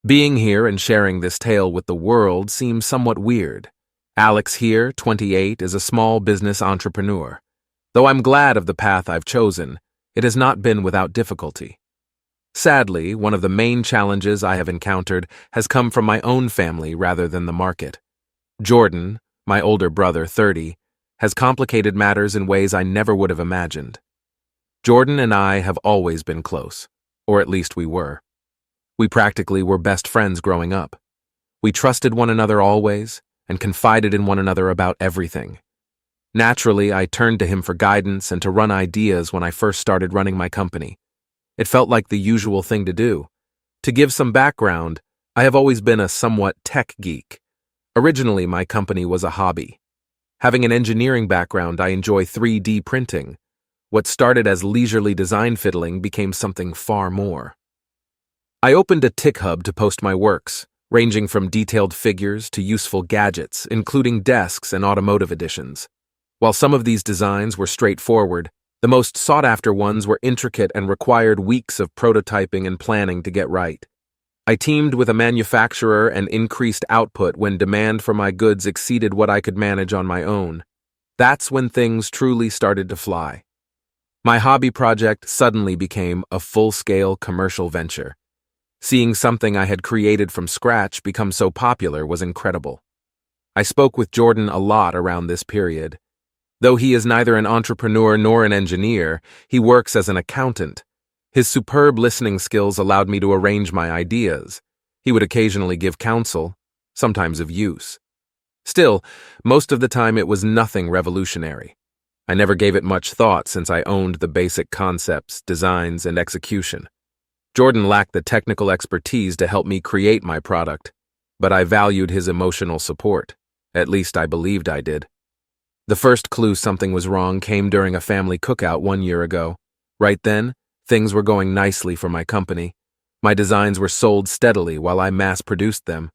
Being here and sharing this tale with the world seems somewhat weird. Alex here, 28, is a small business entrepreneur. Though I'm glad of the path I've chosen, it has not been without difficulty. Sadly, one of the main challenges I have encountered has come from my own family rather than the market. Jordan, my older brother, 30, has complicated matters in ways I never would have imagined. Jordan and I have always been close, or at least we were. We practically were best friends growing up. We trusted one another always and confided in one another about everything. Naturally, I turned to him for guidance and to run ideas when I first started running my company. It felt like the usual thing to do. To give some background, I have always been a somewhat tech geek. Originally, my company was a hobby. Having an engineering background, I enjoy 3D printing. What started as leisurely design fiddling became something far more. I opened a Tech Hub to post my works, ranging from detailed figures to useful gadgets, including desks and automotive editions. While some of these designs were straightforward, the most sought-after ones were intricate and required weeks of prototyping and planning to get right. I teamed with a manufacturer and increased output when demand for my goods exceeded what I could manage on my own. That's when things truly started to fly. My hobby project suddenly became a full-scale commercial venture. Seeing something I had created from scratch become so popular was incredible. I spoke with Jordan a lot around this period. Though he is neither an entrepreneur nor an engineer, he works as an accountant. His superb listening skills allowed me to arrange my ideas. He would occasionally give counsel, sometimes of use. Still, most of the time it was nothing revolutionary. I never gave it much thought since I owned the basic concepts, designs, and execution. Jordan lacked the technical expertise to help me create my product, but I valued his emotional support. At least I believed I did. The first clue something was wrong came during a family cookout 1 year ago. Right then, things were going nicely for my company. My designs were sold steadily while I mass-produced them.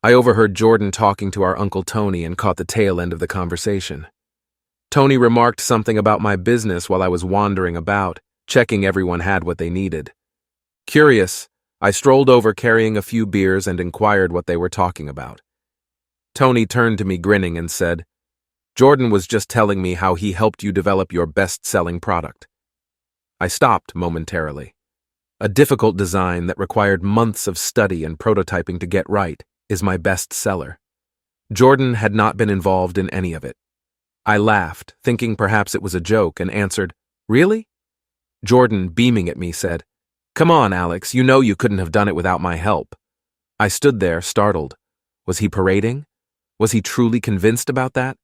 I overheard Jordan talking to our Uncle Tony and caught the tail end of the conversation. Tony remarked something about my business while I was wandering about, checking everyone had what they needed. Curious, I strolled over carrying a few beers and inquired what they were talking about. Tony turned to me grinning and said, "Jordan was just telling me how he helped you develop your best-selling product." I stopped momentarily. A difficult design that required months of study and prototyping to get right is my best seller. Jordan had not been involved in any of it. I laughed, thinking perhaps it was a joke, and answered, "Really?" Jordan, beaming at me, said, "Come on, Alex, you know you couldn't have done it without my help." I stood there, startled. Was he parading? Was he truly convinced about that?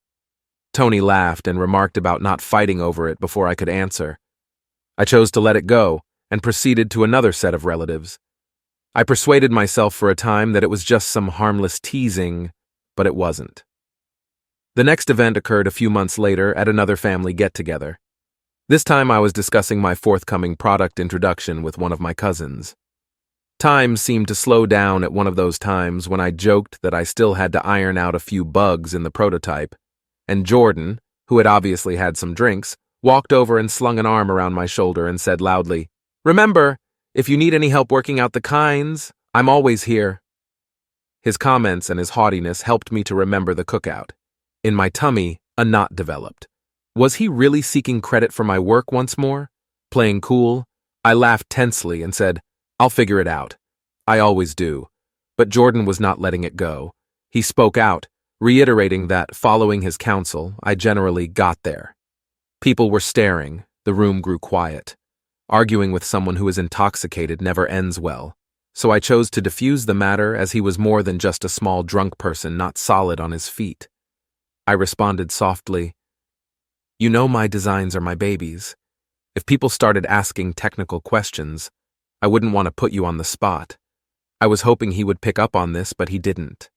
Tony laughed and remarked about not fighting over it before I could answer. I chose to let it go and proceeded to another set of relatives. I persuaded myself for a time that it was just some harmless teasing, but it wasn't. The next event occurred a few months later at another family get-together. This time I was discussing my forthcoming product introduction with one of my cousins. Time seemed to slow down at one of those times when I joked that I still had to iron out a few bugs in the prototype, and Jordan, who had obviously had some drinks, walked over and slung an arm around my shoulder and said loudly, "Remember, if you need any help working out the kinds, I'm always here." His comments and his haughtiness helped me to remember the cookout. In my tummy, a knot developed. Was he really seeking credit for my work once more? Playing cool? I laughed tensely and said, "I'll figure it out." I always do. But Jordan was not letting it go. He spoke out, reiterating that, following his counsel, I generally got there. People were staring. The room grew quiet. Arguing with someone who is intoxicated never ends well, so I chose to diffuse the matter as he was more than just a small drunk person not solid on his feet. I responded softly, "You know my designs are my babies. If people started asking technical questions, I wouldn't want to put you on the spot." I was hoping he would pick up on this, but he didn't.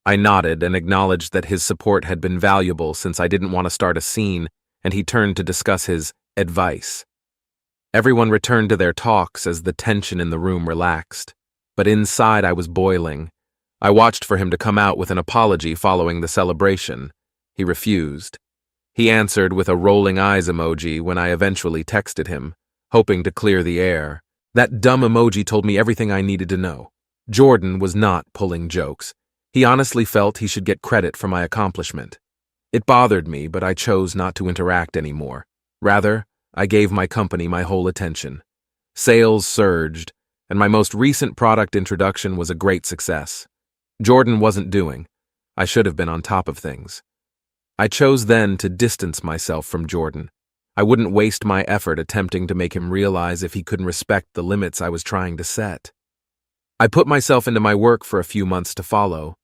I nodded and acknowledged that his support had been valuable since I didn't want to start a scene, and he turned to discuss his advice. Everyone returned to their talks as the tension in the room relaxed, but inside I was boiling. I watched for him to come out with an apology following the celebration. He refused. He answered with a rolling eyes emoji when I eventually texted him, hoping to clear the air, That dumb emoji told me everything I needed to know. Jordan was not pulling jokes. He honestly felt he should get credit for my accomplishment. It bothered me, but I chose not to interact anymore. Rather, I gave my company my whole attention. Sales surged, and my most recent product introduction was a great success. Jordan wasn't doing. I should have been on top of things. I chose then to distance myself from Jordan. I wouldn't waste my effort attempting to make him realize if he couldn't respect the limits I was trying to set. I put myself into my work for a few months to follow.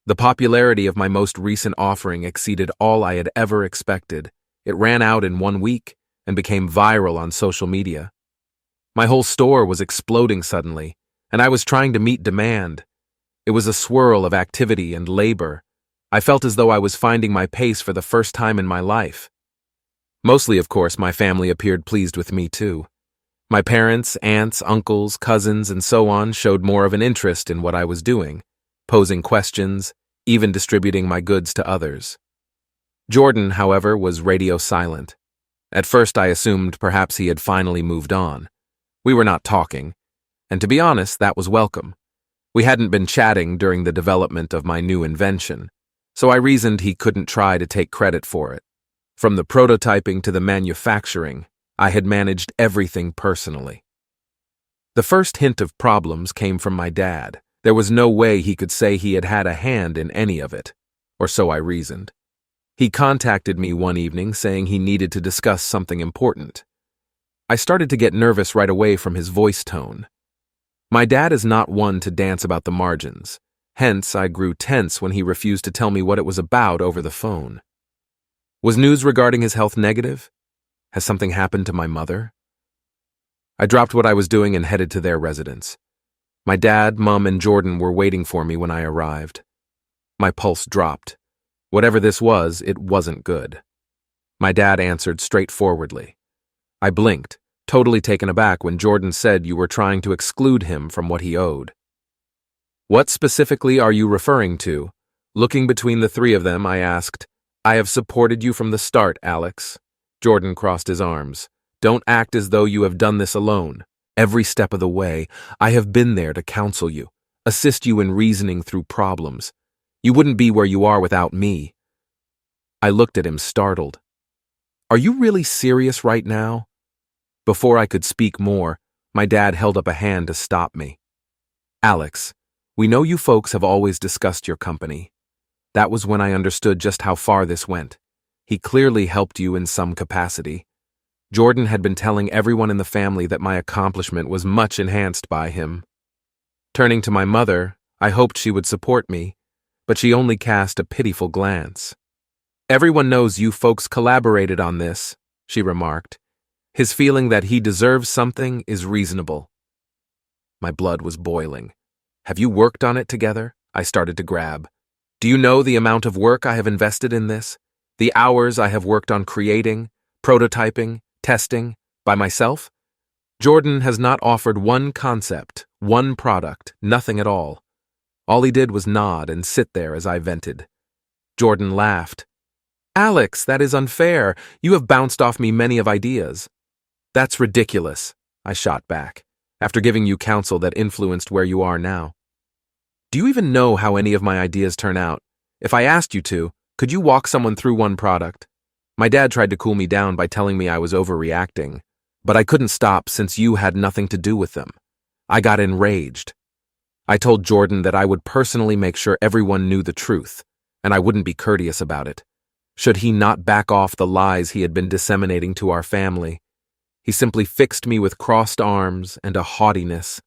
The popularity of my most recent offering exceeded all I had ever expected. It ran out in 1 week and became viral on social media. My whole store was exploding suddenly, and I was trying to meet demand. It was a swirl of activity and labor. I felt as though I was finding my pace for the first time in my life. Mostly, of course, my family appeared pleased with me too. My parents, aunts, uncles, cousins, and so on showed more of an interest in what I was doing, posing questions, even distributing my goods to others. Jordan, however, was radio silent. At first I assumed perhaps he had finally moved on. We were not talking, and to be honest, that was welcome. We hadn't been chatting during the development of my new invention, so I reasoned he couldn't try to take credit for it. From the prototyping to the manufacturing, I had managed everything personally. The first hint of problems came from my dad. There was no way he could say he had had a hand in any of it, or so I reasoned. He contacted me one evening saying he needed to discuss something important. I started to get nervous right away from his voice tone. My dad is not one to dance about the margins. Hence, I grew tense when he refused to tell me what it was about over the phone. Was news regarding his health negative? Has something happened to my mother? I dropped what I was doing and headed to their residence. My dad, Mum, and Jordan were waiting for me when I arrived. My pulse dropped. Whatever this was, it wasn't good. My dad answered straightforwardly. I blinked, totally taken aback when Jordan said you were trying to exclude him from what he owed. What specifically are you referring to? Looking between the three of them, I asked, I have supported you from the start, Alex. Jordan crossed his arms. Don't act as though you have done this alone. Every step of the way, I have been there to counsel you, assist you in reasoning through problems. You wouldn't be where you are without me. I looked at him startled. Are you really serious right now? Before I could speak more, my dad held up a hand to stop me. Alex, we know you folks have always discussed your company. That was when I understood just how far this went. He clearly helped you in some capacity. Jordan had been telling everyone in the family that my accomplishment was much enhanced by him. Turning to my mother, I hoped she would support me, but she only cast a pitiful glance. Everyone knows you folks collaborated on this, she remarked. His feeling that he deserves something is reasonable. My blood was boiling. Have you worked on it together? I started to grab. Do you know the amount of work I have invested in this? The hours I have worked on creating, prototyping, testing, by myself? Jordan has not offered one concept, one product, nothing at all. All he did was nod and sit there as I vented. Jordan laughed. Alex, that is unfair. You have bounced off me many of ideas. That's ridiculous, I shot back, after giving you counsel that influenced where you are now. Do you even know how any of my ideas turn out? If I asked you to, could you walk someone through one product? My dad tried to cool me down by telling me I was overreacting, but I couldn't stop since you had nothing to do with them. I got enraged. I told Jordan that I would personally make sure everyone knew the truth, and I wouldn't be courteous about it. Should he not back off the lies he had been disseminating to our family? He simply fixed me with crossed arms and a haughtiness.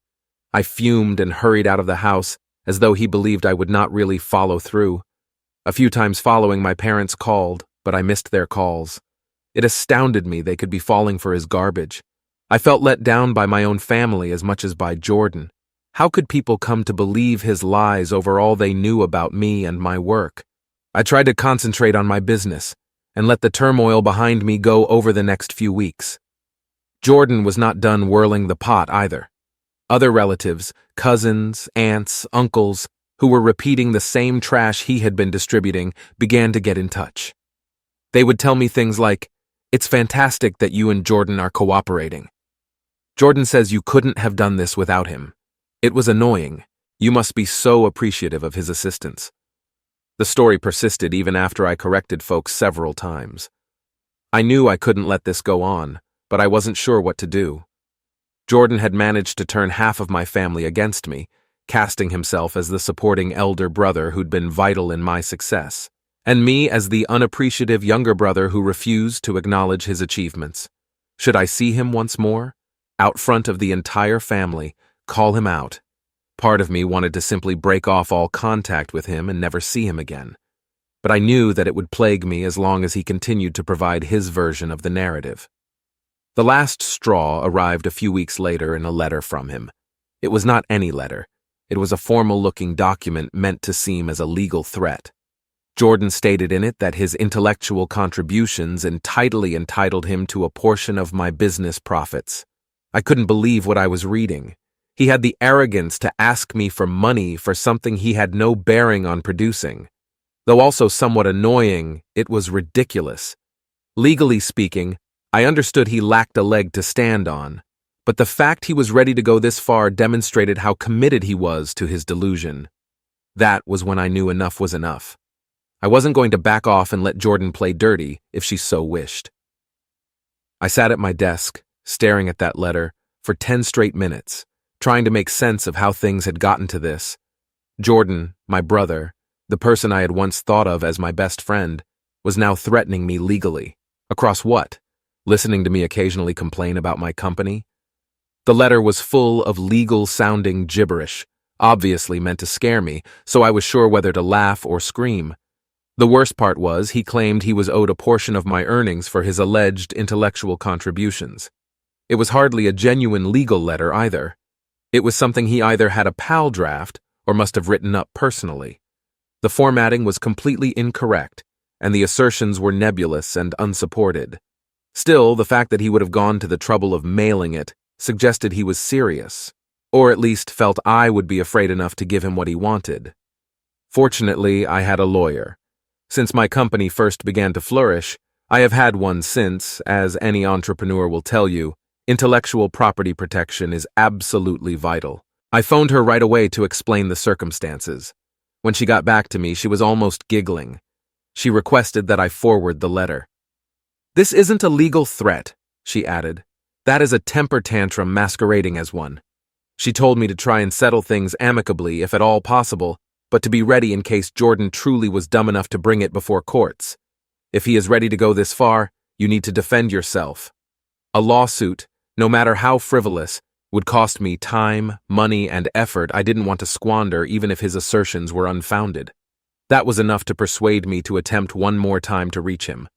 I fumed and hurried out of the house, as though he believed I would not really follow through. A few times following, my parents called, but I missed their calls. It astounded me they could be falling for his garbage. I felt let down by my own family as much as by Jordan. How could people come to believe his lies over all they knew about me and my work? I tried to concentrate on my business and let the turmoil behind me go over the next few weeks. Jordan was not done whirling the pot either. Other relatives, cousins, aunts, uncles, who were repeating the same trash he had been distributing, began to get in touch. They would tell me things like, "It's fantastic that you and Jordan are cooperating." Jordan says you couldn't have done this without him. It was annoying. You must be so appreciative of his assistance. The story persisted even after I corrected folks several times. I knew I couldn't let this go on, but I wasn't sure what to do. Jordan had managed to turn half of my family against me, casting himself as the supporting elder brother who'd been vital in my success, and me as the unappreciative younger brother who refused to acknowledge his achievements. Should I see him once more? Out front of the entire family, call him out. Part of me wanted to simply break off all contact with him and never see him again. But I knew that it would plague me as long as he continued to provide his version of the narrative. The last straw arrived a few weeks later in a letter from him. It was not any letter. It was a formal-looking document meant to seem as a legal threat. Jordan stated in it that his intellectual contributions entirely entitled him to a portion of my business profits. I couldn't believe what I was reading. He had the arrogance to ask me for money for something he had no bearing on producing. Though also somewhat annoying, it was ridiculous. Legally speaking, I understood he lacked a leg to stand on, but the fact he was ready to go this far demonstrated how committed he was to his delusion. That was when I knew enough was enough. I wasn't going to back off and let Jordan play dirty if she so wished. I sat at my desk, staring at that letter, for 10 straight minutes, trying to make sense of how things had gotten to this. Jordan, my brother, the person I had once thought of as my best friend, was now threatening me legally. Across what? Listening to me occasionally complain about my company? The letter was full of legal-sounding gibberish, obviously meant to scare me, so I was sure whether to laugh or scream. The worst part was he claimed he was owed a portion of my earnings for his alleged intellectual contributions. It was hardly a genuine legal letter either. It was something he either had a pal draft or must have written up personally. The formatting was completely incorrect, and the assertions were nebulous and unsupported. Still, the fact that he would have gone to the trouble of mailing it suggested he was serious, or at least felt I would be afraid enough to give him what he wanted. Fortunately, I had a lawyer. Since my company first began to flourish, I have had one since, as any entrepreneur will tell you. Intellectual property protection is absolutely vital. I phoned her right away to explain the circumstances. When she got back to me, she was almost giggling. She requested that I forward the letter. "This isn't a legal threat," she added. "That is a temper tantrum masquerading as one." She told me to try and settle things amicably if at all possible, but to be ready in case Jordan truly was dumb enough to bring it before courts. If he is ready to go this far, you need to defend yourself. A lawsuit, no matter how frivolous, would cost me time, money, and effort I didn't want to squander even if his assertions were unfounded. That was enough to persuade me to attempt one more time to reach him.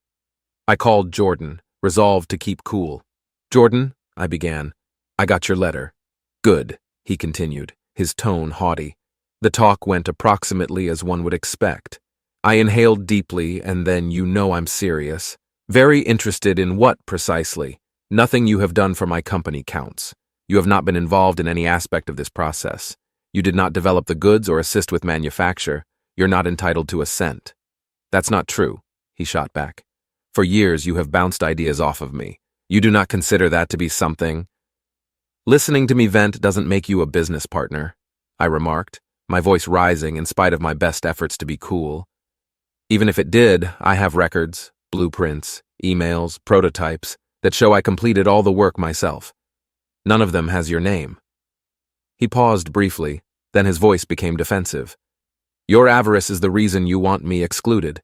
I called Jordan, resolved to keep cool. "Jordan," I began, "I got your letter." "Good," he continued, his tone haughty. The talk went approximately as one would expect. I inhaled deeply, and then, "You know I'm serious. Very interested in what, precisely? Nothing you have done for my company counts. You have not been involved in any aspect of this process. You did not develop the goods or assist with manufacture. You're not entitled to a cent." "That's not true," he shot back. "For years you have bounced ideas off of me. You do not consider that to be something?" "Listening to me vent doesn't make you a business partner," I remarked, my voice rising in spite of my best efforts to be cool. "Even if it did, I have records, blueprints, emails, prototypes that show I completed all the work myself. None of them has your name." He paused briefly, then his voice became defensive. "Your avarice is the reason you want me excluded.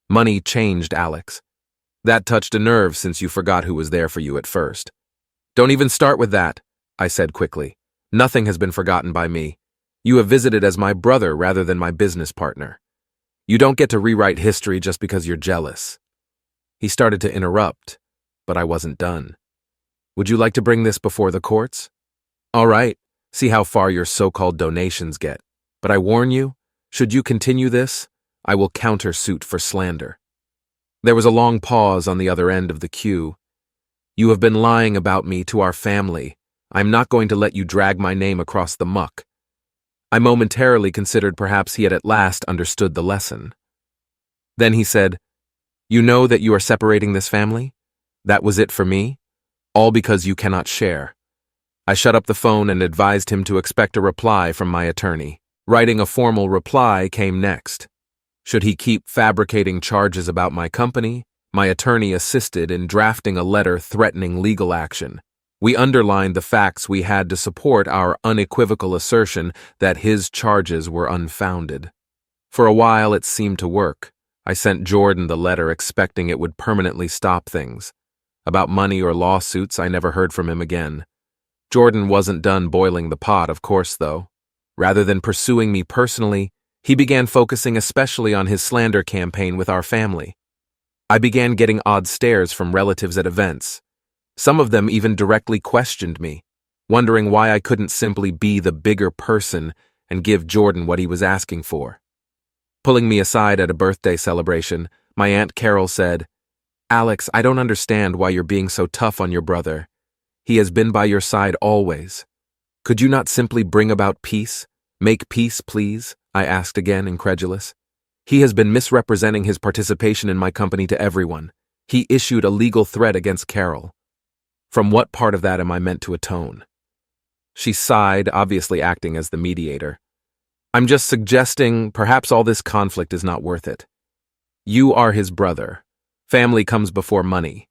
Money changed Alex. That touched a nerve since you forgot who was there for you at first." "Don't even start with that," I said quickly. "Nothing has been forgotten by me. You have visited as my brother rather than my business partner. You don't get to rewrite history just because you're jealous." He started to interrupt, but I wasn't done. "Would you like to bring this before the courts? All right, see how far your so-called donations get. But I warn you, should you continue this, I will countersuit for slander." There was a long pause on the other end of the queue. "You have been lying about me to our family. I'm not going to let you drag my name across the muck." I momentarily considered perhaps he had at last understood the lesson. Then he said, "You know that you are separating this family? That was it for me? All because you cannot share. I shut up the phone and advised him to expect a reply from my attorney. Writing a formal reply came next. Should he keep fabricating charges about my company? My attorney assisted in drafting a letter threatening legal action. We underlined the facts we had to support our unequivocal assertion that his charges were unfounded. For a while, it seemed to work. I sent Jordan the letter expecting it would permanently stop things. About money or lawsuits, I never heard from him again. Jordan wasn't done boiling the pot, of course, though. Rather than pursuing me personally, he began focusing especially on his slander campaign with our family. I began getting odd stares from relatives at events. Some of them even directly questioned me, wondering why I couldn't simply be the bigger person and give Jordan what he was asking for. Pulling me aside at a birthday celebration, my Aunt Carol said, "Alex, I don't understand why you're being so tough on your brother. He has been by your side always. Could you not simply bring about peace? Make peace, please?" I asked again, incredulous. "He has been misrepresenting his participation in my company to everyone. He issued a legal threat against Carol. From what part of that am I meant to atone?" She sighed, obviously acting as the mediator. "I'm just suggesting perhaps all this conflict is not worth it. You are his brother. Family comes before money."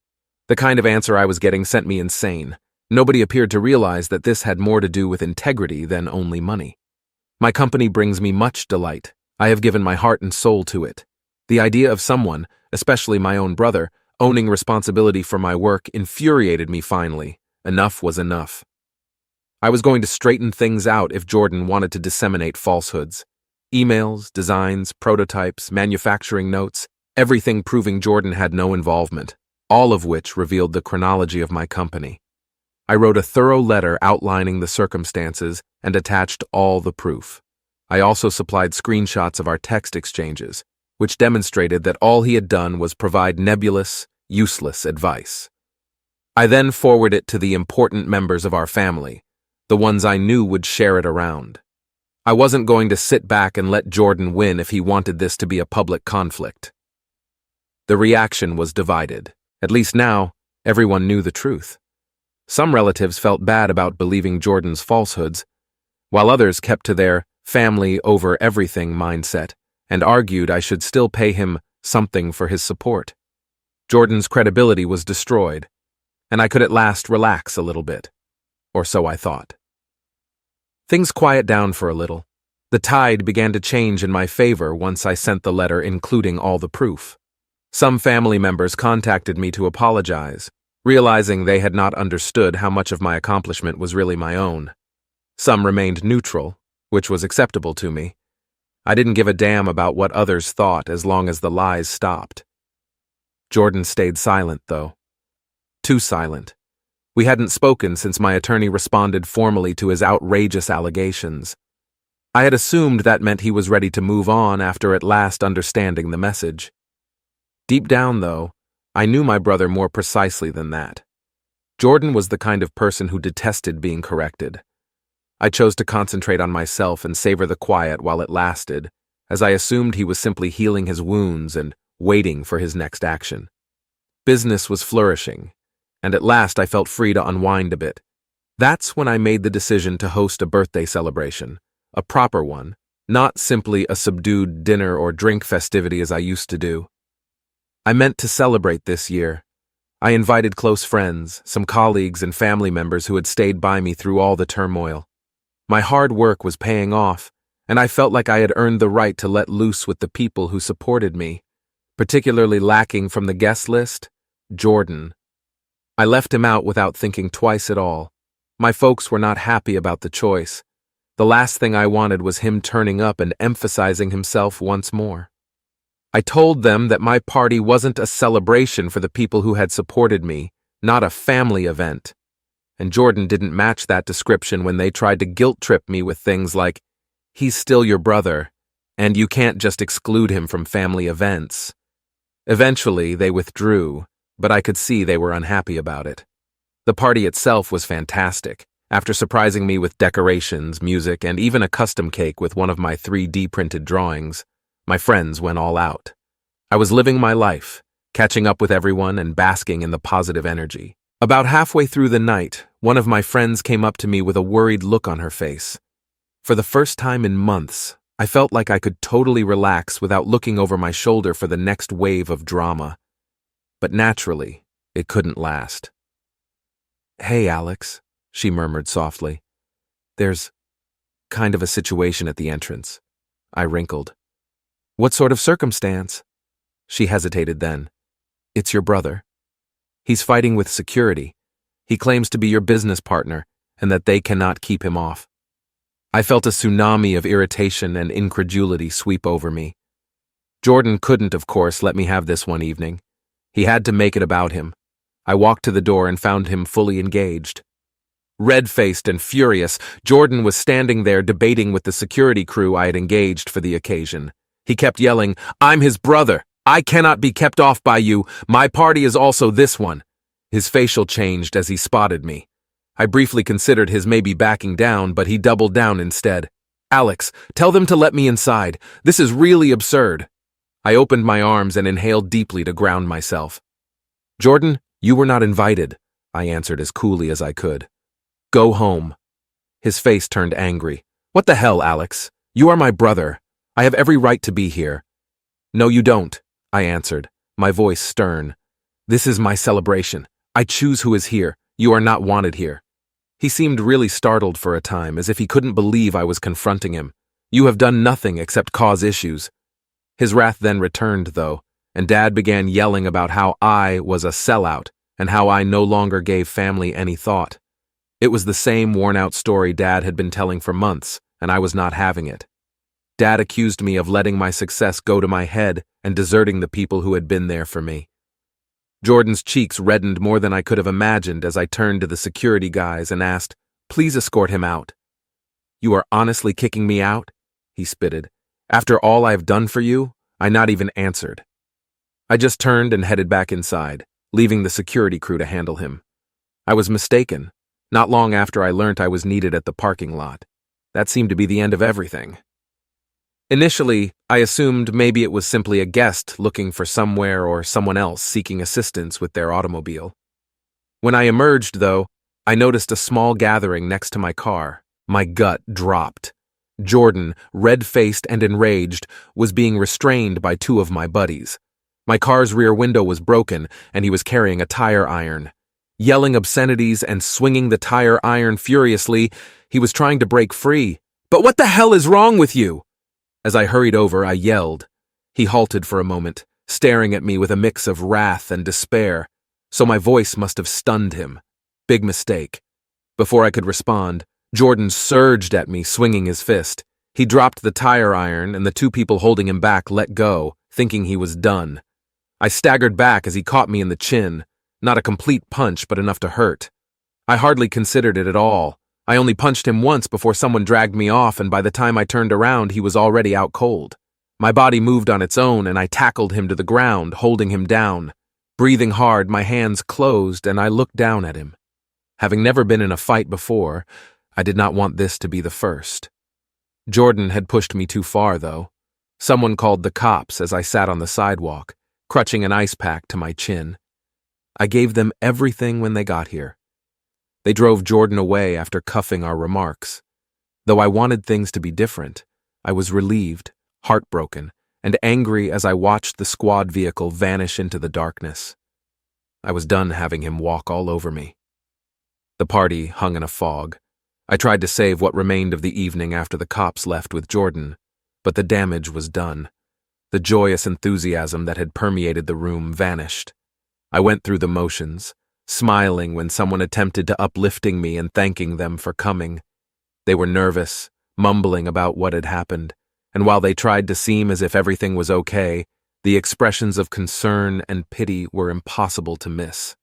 The kind of answer I was getting sent me insane. Nobody appeared to realize that this had more to do with integrity than only money. My company brings me much delight. I have given my heart and soul to it. The idea of someone, especially my own brother, owning responsibility for my work infuriated me finally. Enough was enough. I was going to straighten things out if Jordan wanted to disseminate falsehoods. Emails, designs, prototypes, manufacturing notes, everything proving Jordan had no involvement, all of which revealed the chronology of my company. I wrote a thorough letter outlining the circumstances and attached all the proof. I also supplied screenshots of our text exchanges, which demonstrated that all he had done was provide nebulous, useless advice. I then forwarded it to the important members of our family, the ones I knew would share it around. I wasn't going to sit back and let Jordan win if he wanted this to be a public conflict. The reaction was divided. At least now, everyone knew the truth. Some relatives felt bad about believing Jordan's falsehoods, while others kept to their family over everything mindset and argued I should still pay him something for his support. Jordan's credibility was destroyed, and I could at last relax a little bit. Or so I thought. Things quiet down for a little. The tide began to change in my favor once I sent the letter including all the proof. Some family members contacted me to apologize, realizing they had not understood how much of my accomplishment was really my own. Some remained neutral, which was acceptable to me. I didn't give a damn about what others thought as long as the lies stopped. Jordan stayed silent, though. Too silent. We hadn't spoken since my attorney responded formally to his outrageous allegations. I had assumed that meant he was ready to move on after at last understanding the message. Deep down, though, I knew my brother more precisely than that. Jordan was the kind of person who detested being corrected. I chose to concentrate on myself and savor the quiet while it lasted, as I assumed he was simply healing his wounds and waiting for his next action. Business was flourishing, and at last I felt free to unwind a bit. That's when I made the decision to host a birthday celebration, a proper one, not simply a subdued dinner or drink festivity as I used to do. I meant to celebrate this year. I invited close friends, some colleagues and family members who had stayed by me through all the turmoil. My hard work was paying off, and I felt like I had earned the right to let loose with the people who supported me, particularly lacking from the guest list, Jordan. I left him out without thinking twice at all. My folks were not happy about the choice. The last thing I wanted was him turning up and emphasizing himself once more. I told them that my party wasn't a celebration for the people who had supported me, not a family event. And Jordan didn't match that description when they tried to guilt-trip me with things like, "He's still your brother, and you can't just exclude him from family events." Eventually, they withdrew, but I could see they were unhappy about it. The party itself was fantastic. After surprising me with decorations, music, and even a custom cake with one of my 3D printed drawings, my friends went all out. I was living my life, catching up with everyone and basking in the positive energy. About halfway through the night, One of my friends came up to me with a worried look on her face. For the first time in months, I felt like I could totally relax without looking over my shoulder for the next wave of drama. But naturally, it couldn't last. "Hey, Alex," she murmured softly. "There's kind of a situation at the entrance." I wrinkled. "What sort of circumstance?" She hesitated then. "It's your brother. He's fighting with security. He claims to be your business partner and that they cannot keep him off." I felt a tsunami of irritation and incredulity sweep over me. Jordan couldn't, of course, let me have this one evening. He had to make it about him. I walked to the door and found him fully engaged. Red-faced and furious, Jordan was standing there debating with the security crew I had engaged for the occasion. He kept yelling, "I'm his brother. I cannot be kept off by you. My party is also this one." His facial changed as he spotted me. I briefly considered his maybe backing down, but he doubled down instead. "Alex, tell them to let me inside. This is really absurd." I opened my arms and inhaled deeply to ground myself. "Jordan, you were not invited," I answered as coolly as I could. "Go home." His face turned angry. "What the hell, Alex? You are my brother. I have every right to be here." "No, you don't," I answered, my voice stern. "This is my celebration. I choose who is here. You are not wanted here." He seemed really startled for a time, as if he couldn't believe I was confronting him. "You have done nothing except cause issues." His wrath then returned, though, and Dad began yelling about how I was a sellout and how I no longer gave family any thought. It was the same worn-out story Dad had been telling for months, and I was not having it. Dad accused me of letting my success go to my head and deserting the people who had been there for me. Jordan's cheeks reddened more than I could have imagined as I turned to the security guys and asked, "Please escort him out." "You are honestly kicking me out?" he spitted. "After all I have done for you?" I not even answered. I just turned and headed back inside, leaving the security crew to handle him. I was mistaken. Not long after I learnt I was needed at the parking lot. That seemed to be the end of everything. Initially, I assumed maybe it was simply a guest looking for somewhere or someone else seeking assistance with their automobile. When I emerged, though, I noticed a small gathering next to my car. My gut dropped. Jordan, red-faced and enraged, was being restrained by two of my buddies. My car's rear window was broken, and he was carrying a tire iron. Yelling obscenities and swinging the tire iron furiously, he was trying to break free. "But what the hell is wrong with you?" As I hurried over, I yelled. He halted for a moment, staring at me with a mix of wrath and despair, so my voice must have stunned him. Big mistake. Before I could respond, Jordan surged at me, swinging his fist. He dropped the tire iron, and the two people holding him back let go, thinking he was done. I staggered back as he caught me in the chin. Not a complete punch, but enough to hurt. I hardly considered it at all. I only punched him once before someone dragged me off, and by the time I turned around, he was already out cold. My body moved on its own, and I tackled him to the ground, holding him down. Breathing hard, my hands closed, and I looked down at him. Having never been in a fight before, I did not want this to be the first. Jordan had pushed me too far, though. Someone called the cops as I sat on the sidewalk, crutching an ice pack to my chin. I gave them everything when they got here. They drove Jordan away after cuffing our remarks. Though I wanted things to be different, I was relieved, heartbroken, and angry as I watched the squad vehicle vanish into the darkness. I was done having him walk all over me. The party hung in a fog. I tried to save what remained of the evening after the cops left with Jordan, but the damage was done. The joyous enthusiasm that had permeated the room vanished. I went through the motions, smiling when someone attempted to uplifting me and thanking them for coming. They were nervous, mumbling about what had happened, and while they tried to seem as if everything was okay, the expressions of concern and pity were impossible to miss.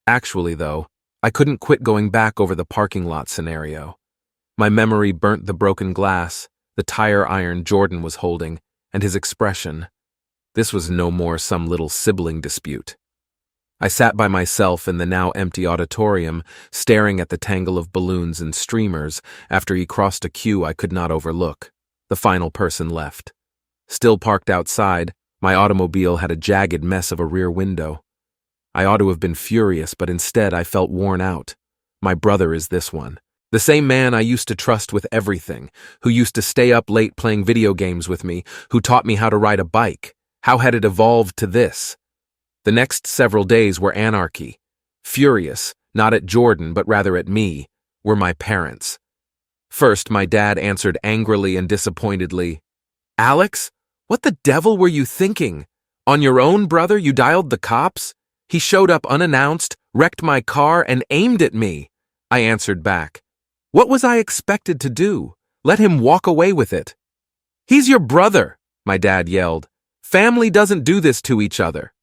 Actually, though, I couldn't quit going back over the parking lot scenario. My memory burnt the broken glass, the tire iron Jordan was holding, and his expression. This was no more some little sibling dispute. I sat by myself in the now empty auditorium, staring at the tangle of balloons and streamers after he crossed a queue I could not overlook. The final person left. Still parked outside, my automobile had a jagged mess of a rear window. I ought to have been furious, but instead I felt worn out. My brother is this one. The same man I used to trust with everything, who used to stay up late playing video games with me, who taught me how to ride a bike. How had it evolved to this? The next several days were anarchy. Furious, not at Jordan but rather at me, were my parents. First, my dad answered angrily and disappointedly, "Alex, what the devil were you thinking? On your own brother you dialed the cops? He showed up unannounced, wrecked my car, and aimed at me." I answered back, "What was I expected to do? Let him walk away with it." "He's your brother," my dad yelled. "Family doesn't do this to each other."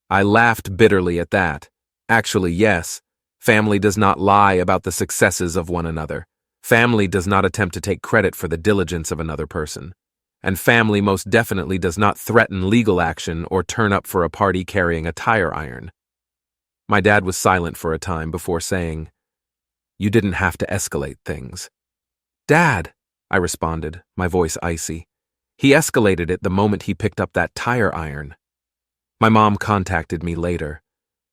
I laughed bitterly at that. Actually, yes, family does not lie about the successes of one another. Family does not attempt to take credit for the diligence of another person. And family most definitely does not threaten legal action or turn up for a party carrying a tire iron. My dad was silent for a time before saying, "You didn't have to escalate things." "Dad," I responded, my voice icy. "He escalated it the moment he picked up that tire iron." My mom contacted me later,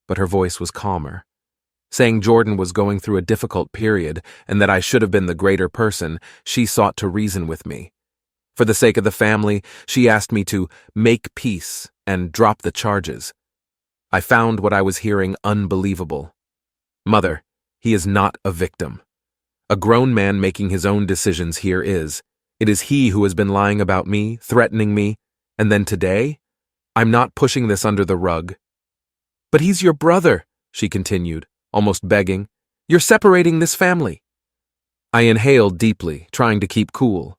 but her voice was calmer, saying Jordan was going through a difficult period and that I should have been the greater person. She sought to reason with me. For the sake of the family, she asked me to make peace and drop the charges. I found what I was hearing unbelievable. "Mother, he is not a victim. A grown man making his own decisions here is. It is he who has been lying about me, threatening me, and then today? I'm not pushing this under the rug." "But he's your brother," she continued, almost begging. "You're separating this family." I inhaled deeply, trying to keep cool.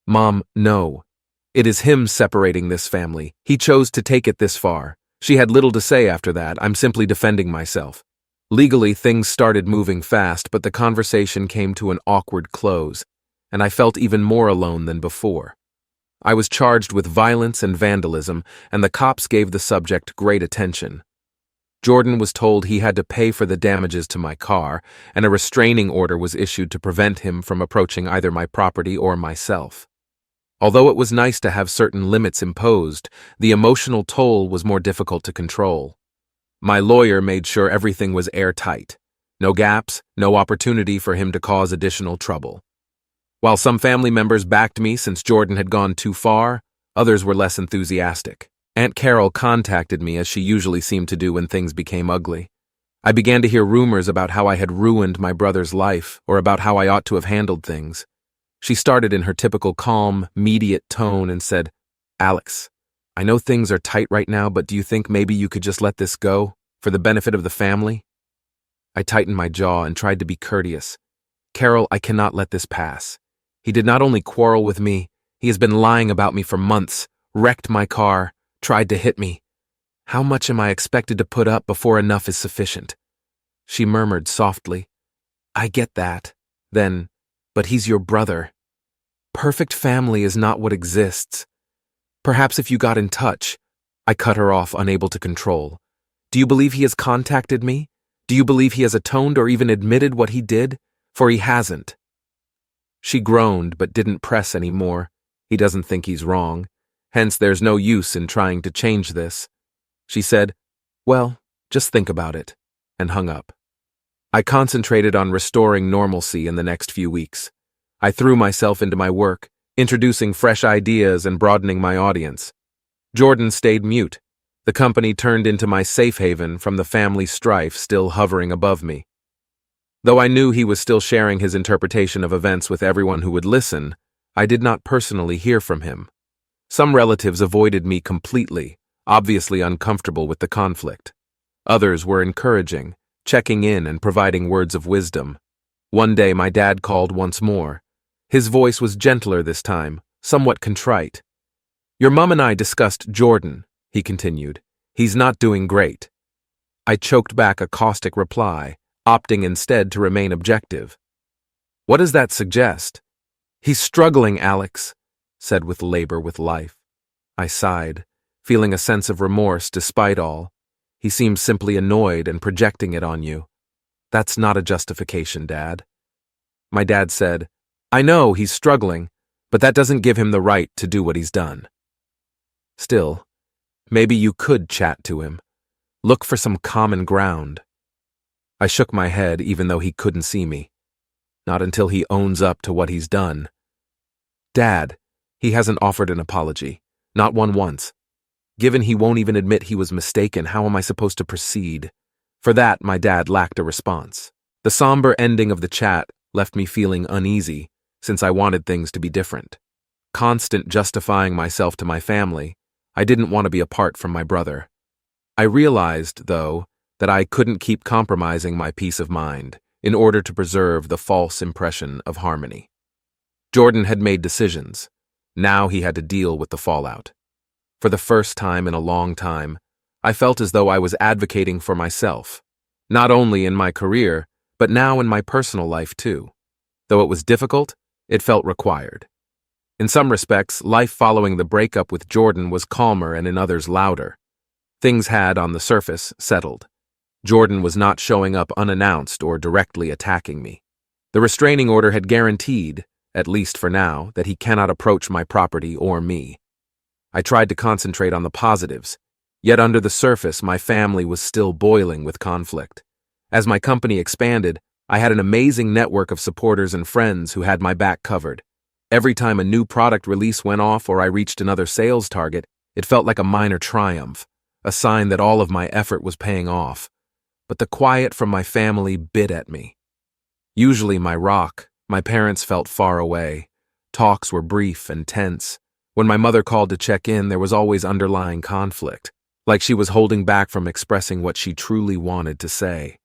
"Mom, no. It is him separating this family. He chose to take it this far." She had little to say after that. I'm simply defending myself. Legally, things started moving fast, but the conversation came to an awkward close, and I felt even more alone than before. I was charged with violence and vandalism, and the cops gave the subject great attention. Jordan was told he had to pay for the damages to my car, and a restraining order was issued to prevent him from approaching either my property or myself. Although it was nice to have certain limits imposed, the emotional toll was more difficult to control. My lawyer made sure everything was airtight. No gaps, no opportunity for him to cause additional trouble. While some family members backed me since Jordan had gone too far, others were less enthusiastic. Aunt Carol contacted me as she usually seemed to do when things became ugly. I began to hear rumors about how I had ruined my brother's life or about how I ought to have handled things. She started in her typical calm, immediate tone and said, "Alex, I know things are tight right now, but do you think maybe you could just let this go for the benefit of the family?" I tightened my jaw and tried to be courteous. "Carol, I cannot let this pass. He did not only quarrel with me, he has been lying about me for months, wrecked my car, tried to hit me. How much am I expected to put up before enough is sufficient?" She murmured softly, "I get that. Then, but he's your brother. Perfect family is not what exists. Perhaps if you got in touch." I cut her off, unable to control. "Do you believe he has contacted me? Do you believe he has atoned or even admitted what he did? For he hasn't." She groaned but didn't press any more. He doesn't think he's wrong. Hence, there's no use in trying to change this. She said, "Well, just think about it," and hung up. I concentrated on restoring normalcy in the next few weeks. I threw myself into my work, introducing fresh ideas and broadening my audience. Jordan stayed mute. The company turned into my safe haven from the family strife still hovering above me. Though I knew he was still sharing his interpretation of events with everyone who would listen, I did not personally hear from him. Some relatives avoided me completely, obviously uncomfortable with the conflict. Others were encouraging, checking in and providing words of wisdom. One day my dad called once more. His voice was gentler this time, somewhat contrite. "Your mom and I discussed Jordan," he continued. "He's not doing great." I choked back a caustic reply, opting instead to remain objective. "What does that suggest?" "He's struggling, Alex," said with labor with life. I sighed, feeling a sense of remorse despite all. He seems simply annoyed and projecting it on you. "That's not a justification, Dad." My dad said, "I know he's struggling, but that doesn't give him the right to do what he's done." Still, maybe you could chat to him. Look for some common ground. I shook my head even though he couldn't see me. Not until he owns up to what he's done. Dad, he hasn't offered an apology. Not one once. Given he won't even admit he was mistaken, how am I supposed to proceed? For that, my dad lacked a response. The somber ending of the chat left me feeling uneasy, since I wanted things to be different. Constant justifying myself to my family, I didn't want to be apart from my brother. I realized, though, that I couldn't keep compromising my peace of mind in order to preserve the false impression of harmony. Jordan had made decisions. Now he had to deal with the fallout. For the first time in a long time, I felt as though I was advocating for myself, not only in my career, but now in my personal life too. Though it was difficult, it felt required. In some respects, life following the breakup with Jordan was calmer and in others louder. Things had, on the surface, settled. Jordan was not showing up unannounced or directly attacking me. The restraining order had guaranteed, at least for now, that he cannot approach my property or me. I tried to concentrate on the positives, yet under the surface my family was still boiling with conflict. As my company expanded, I had an amazing network of supporters and friends who had my back covered. Every time a new product release went off or I reached another sales target, it felt like a minor triumph, a sign that all of my effort was paying off. But the quiet from my family bit at me. Usually my rock, my parents felt far away. Talks were brief and tense. When my mother called to check in, there was always underlying conflict, like she was holding back from expressing what she truly wanted to say.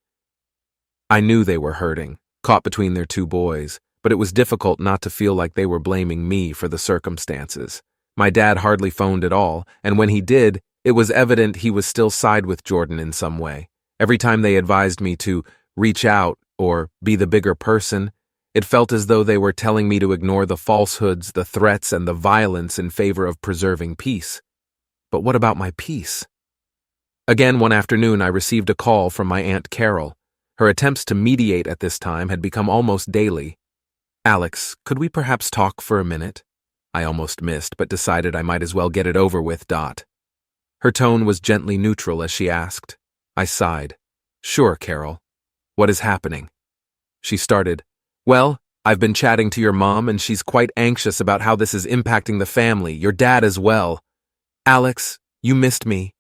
I knew they were hurting, caught between their two boys, but it was difficult not to feel like they were blaming me for the circumstances. My dad hardly phoned at all, and when he did, it was evident he was still side with Jordan in some way. Every time they advised me to reach out or be the bigger person, it felt as though they were telling me to ignore the falsehoods, the threats, and the violence in favor of preserving peace. But what about my peace? Again, one afternoon, I received a call from my Aunt Carol. Her attempts to mediate at this time had become almost daily. "Alex, could we perhaps talk for a minute?" I almost missed, but decided I might as well get it over with. Her tone was gently neutral as she asked. I sighed. "Sure, Carol. What is happening?" She started. "Well, I've been chatting to your mom and she's quite anxious about how this is impacting the family, your dad as well. Alex, you missed me."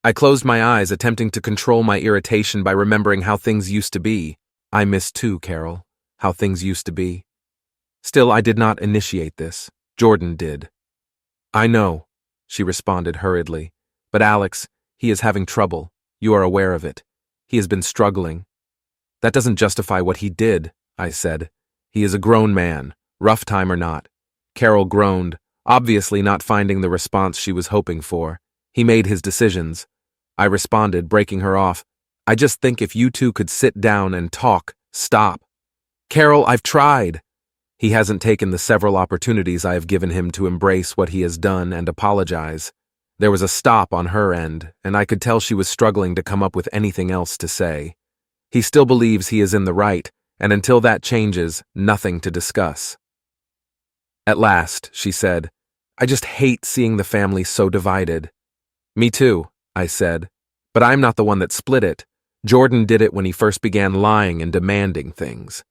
I closed my eyes, attempting to control my irritation by remembering how things used to be. I miss too, Carol, how things used to be. Still, I did not initiate this. Jordan did. "I know," she responded hurriedly. "But Alex, he is having trouble. You are aware of it. He has been struggling." "That doesn't justify what he did," I said. "He is a grown man, rough time or not." Carol groaned, obviously not finding the response she was hoping for. "He made his decisions." I responded, breaking her off. "I just think if you two could sit down and talk, stop." "Carol, I've tried." He hasn't taken the several opportunities I have given him to embrace what he has done and apologize. There was a stop on her end, and I could tell she was struggling to come up with anything else to say. He still believes he is in the right, and until that changes, nothing to discuss. At last, she said, "I just hate seeing the family so divided." "Me too," I said, "but I'm not the one that split it. Jordan did it when he first began lying and demanding things.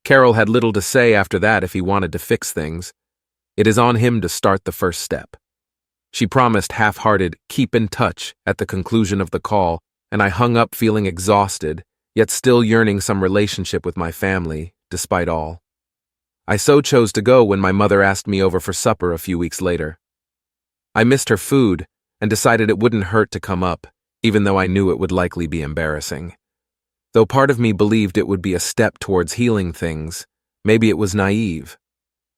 Carol had little to say after that if he wanted to fix things. It is on him to start the first step." She promised half-hearted, "Keep in touch," at the conclusion of the call, and I hung up feeling exhausted, yet still yearning some relationship with my family, despite all. I so chose to go when my mother asked me over for supper a few weeks later. I missed her food and decided it wouldn't hurt to come up, even though I knew it would likely be embarrassing. Though part of me believed it would be a step towards healing things, maybe it was naive.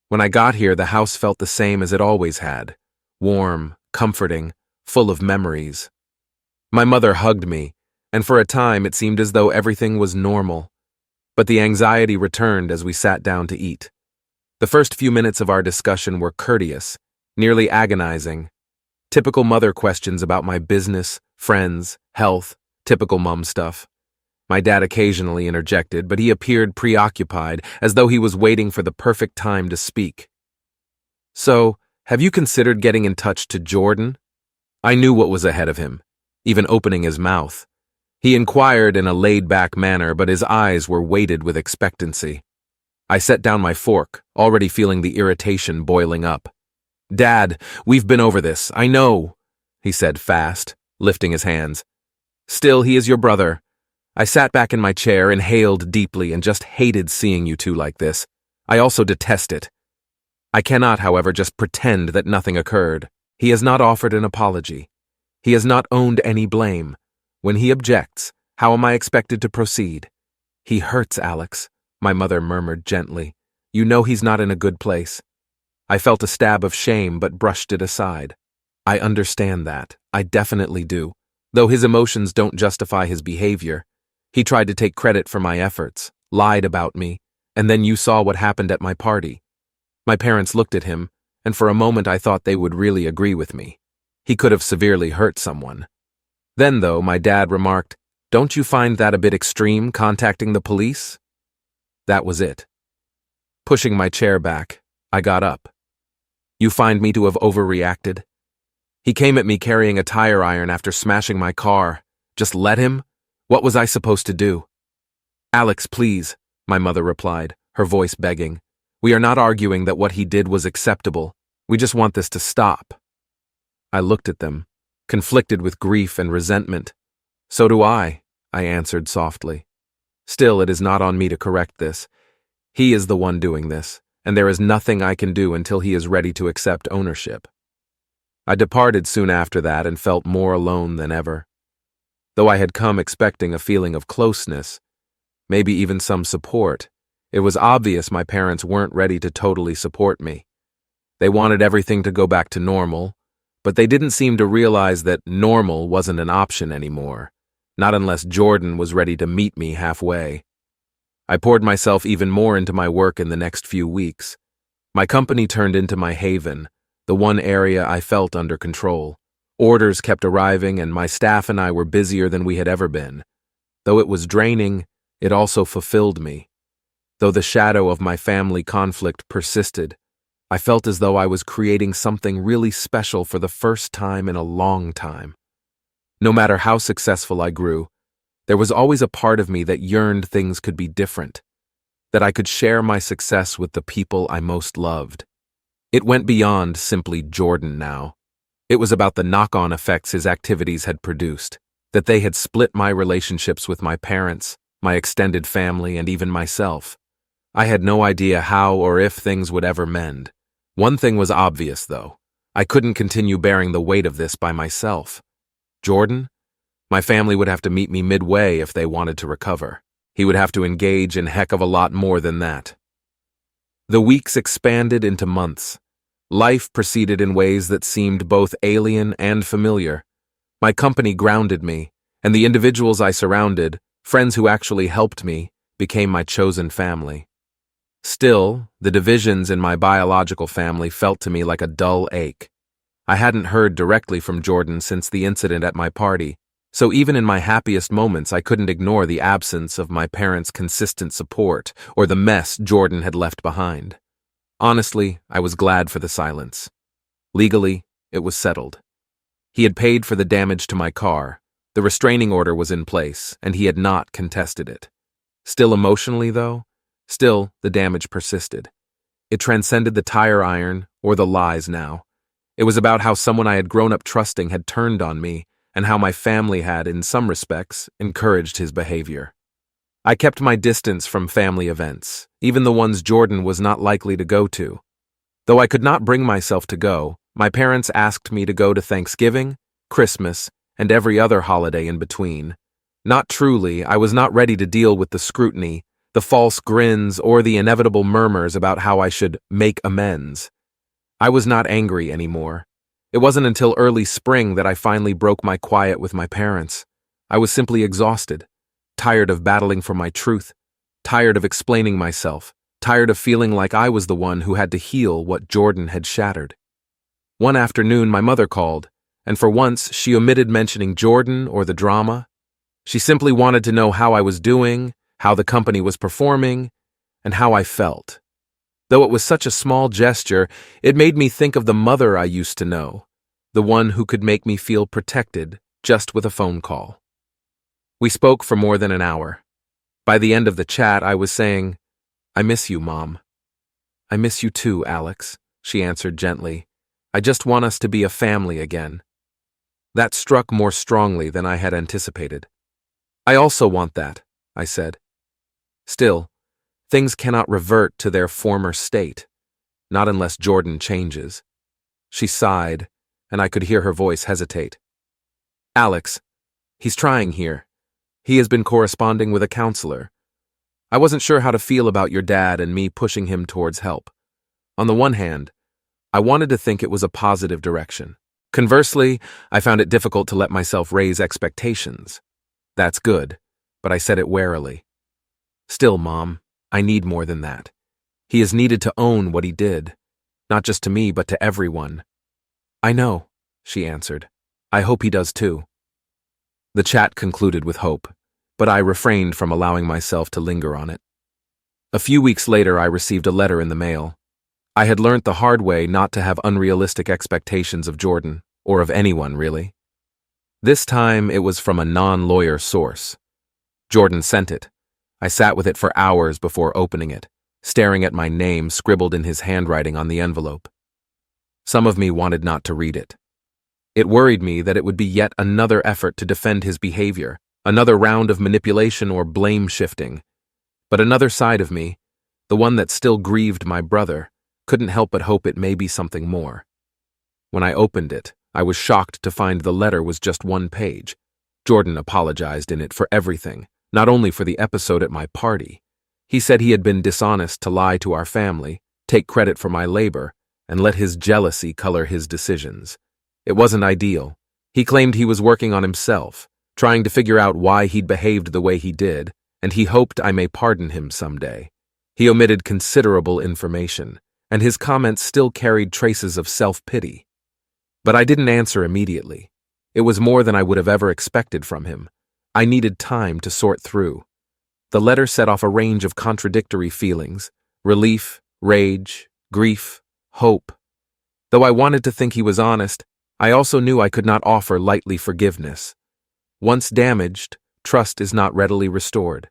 When I got here, the house felt the same as it always had, warm, comforting, full of memories. My mother hugged me, and for a time it seemed as though everything was normal. But the anxiety returned as we sat down to eat. The first few minutes of our discussion were courteous, nearly agonizing. Typical mother questions about my business, friends, health, typical mom stuff. My dad occasionally interjected, but he appeared preoccupied, as though he was waiting for the perfect time to speak. "So, have you considered getting in touch to Jordan?" I knew what was ahead of him, even opening his mouth. He inquired in a laid-back manner, but his eyes were weighted with expectancy. I set down my fork, already feeling the irritation boiling up. "Dad, we've been over this, I know," he said fast, lifting his hands. "Still, he is your brother." I sat back in my chair, inhaled deeply, and just hated seeing you two like this. I also detest it. I cannot, however, just pretend that nothing occurred. He has not offered an apology. He has not owned any blame. When he objects, how am I expected to proceed? "He hurts, Alex," my mother murmured gently. "You know he's not in a good place." I felt a stab of shame but brushed it aside. I understand that. I definitely do. Though his emotions don't justify his behavior. He tried to take credit for my efforts, lied about me, and then you saw what happened at my party. My parents looked at him, and for a moment I thought they would really agree with me. He could have severely hurt someone. Then, though, my dad remarked, "Don't you find that a bit extreme, contacting the police?" That was it. Pushing my chair back, I got up. "You find me to have overreacted?" He came at me carrying a tire iron after smashing my car. Just let him? What was I supposed to do? "Alex, please," my mother replied, her voice begging. "We are not arguing that what he did was acceptable. We just want this to stop." I looked at them, conflicted with grief and resentment. "So do I," I answered softly. "Still, it is not on me to correct this. He is the one doing this, and there is nothing I can do until he is ready to accept ownership." I departed soon after that and felt more alone than ever. Though I had come expecting a feeling of closeness, maybe even some support, it was obvious my parents weren't ready to totally support me. They wanted everything to go back to normal, but they didn't seem to realize that normal wasn't an option anymore, not unless Jordan was ready to meet me halfway. I poured myself even more into my work in the next few weeks. My company turned into my haven, the one area I felt under control. Orders kept arriving, and my staff and I were busier than we had ever been. Though it was draining, it also fulfilled me. Though the shadow of my family conflict persisted, I felt as though I was creating something really special for the first time in a long time. No matter how successful I grew, there was always a part of me that yearned things could be different, that I could share my success with the people I most loved. It went beyond simply Jordan now. It was about the knock-on effects his activities had produced, that they had split my relationships with my parents, my extended family, and even myself. I had no idea how or if things would ever mend. One thing was obvious, though. I couldn't continue bearing the weight of this by myself. Jordan? My family would have to meet me midway if they wanted to recover. He would have to engage in heck of a lot more than that. The weeks expanded into months. Life proceeded in ways that seemed both alien and familiar. My company grounded me, and the individuals I surrounded, friends who actually helped me, became my chosen family. Still, the divisions in my biological family felt to me like a dull ache. I hadn't heard directly from Jordan since the incident at my party, so even in my happiest moments I couldn't ignore the absence of my parents' consistent support or the mess Jordan had left behind. Honestly, I was glad for the silence. Legally, it was settled. He had paid for the damage to my car, the restraining order was in place, and he had not contested it. Still emotionally, though, the damage persisted. It transcended the tire iron or the lies now. It was about how someone I had grown up trusting had turned on me, and how my family had, in some respects, encouraged his behavior. I kept my distance from family events, even the ones Jordan was not likely to go to. Though I could not bring myself to go, my parents asked me to go to Thanksgiving, Christmas, and every other holiday in between. Not truly, I was not ready to deal with the scrutiny, the false grins, or the inevitable murmurs about how I should make amends. I was not angry anymore. It wasn't until early spring that I finally broke my quiet with my parents. I was simply exhausted. Tired of battling for my truth, tired of explaining myself, tired of feeling like I was the one who had to heal what Jordan had shattered. One afternoon, my mother called, and for once, she omitted mentioning Jordan or the drama. She simply wanted to know how I was doing, how the company was performing, and how I felt. Though it was such a small gesture, it made me think of the mother I used to know, the one who could make me feel protected just with a phone call. We spoke for more than an hour. By the end of the chat, I was saying, "I miss you, Mom." "I miss you too, Alex," she answered gently. "I just want us to be a family again." That struck more strongly than I had anticipated. "I also want that," I said. "Still, things cannot revert to their former state, not unless Jordan changes." She sighed, and I could hear her voice hesitate. "Alex, he's trying here. He has been corresponding with a counselor. I wasn't sure how to feel about your dad and me pushing him towards help. On the one hand, I wanted to think it was a positive direction. Conversely, I found it difficult to let myself raise expectations. That's good, but I said it warily. Still, Mom, I need more than that. He is needed to own what he did, not just to me, but to everyone." "I know," she answered. "I hope he does too." The chat concluded with hope, but I refrained from allowing myself to linger on it. A few weeks later, I received a letter in the mail. I had learnt the hard way not to have unrealistic expectations of Jordan, or of anyone, really. This time, it was from a non-lawyer source. Jordan sent it. I sat with it for hours before opening it, staring at my name scribbled in his handwriting on the envelope. Some of me wanted not to read it. It worried me that it would be yet another effort to defend his behavior, another round of manipulation or blame-shifting. But another side of me, the one that still grieved my brother, couldn't help but hope it may be something more. When I opened it, I was shocked to find the letter was just one page. Jordan apologized in it for everything, not only for the episode at my party. He said he had been dishonest to lie to our family, take credit for my labor, and let his jealousy color his decisions. It wasn't ideal. He claimed he was working on himself, trying to figure out why he'd behaved the way he did, and he hoped I may pardon him someday. He omitted considerable information, and his comments still carried traces of self-pity. But I didn't answer immediately. It was more than I would have ever expected from him. I needed time to sort through. The letter set off a range of contradictory feelings: relief, rage, grief, hope. Though I wanted to think he was honest, I also knew I could not offer lightly forgiveness. Once damaged, trust is not readily restored.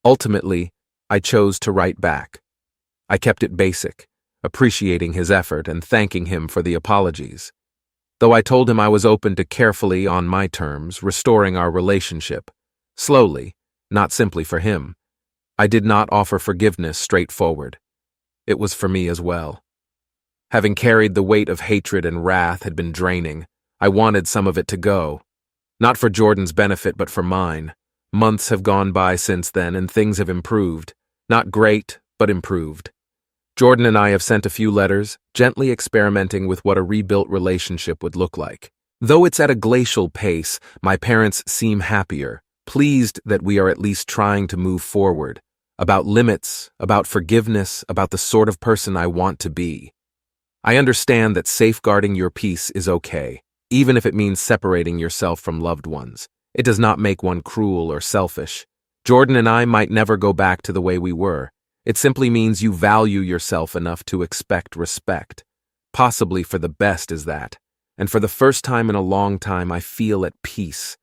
Ultimately, I chose to write back. I kept it basic, appreciating his effort and thanking him for the apologies. Though I told him I was open to carefully, on my terms, restoring our relationship, slowly, not simply for him, I did not offer forgiveness straightforward. It was for me as well. Having carried the weight of hatred and wrath had been draining. I wanted some of it to go. Not for Jordan's benefit, but for mine. Months have gone by since then, and things have improved. Not great, but improved. Jordan and I have sent a few letters, gently experimenting with what a rebuilt relationship would look like. Though it's at a glacial pace, my parents seem happier, pleased that we are at least trying to move forward, about limits, about forgiveness, about the sort of person I want to be. I understand that safeguarding your peace is okay, even if it means separating yourself from loved ones. It does not make one cruel or selfish. Jordan and I might never go back to the way we were. It simply means you value yourself enough to expect respect. Possibly for the best is that. And for the first time in a long time, I feel at peace.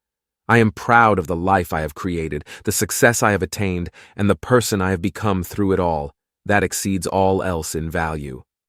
I am proud of the life I have created, the success I have attained, and the person I have become through it all. That exceeds all else in value.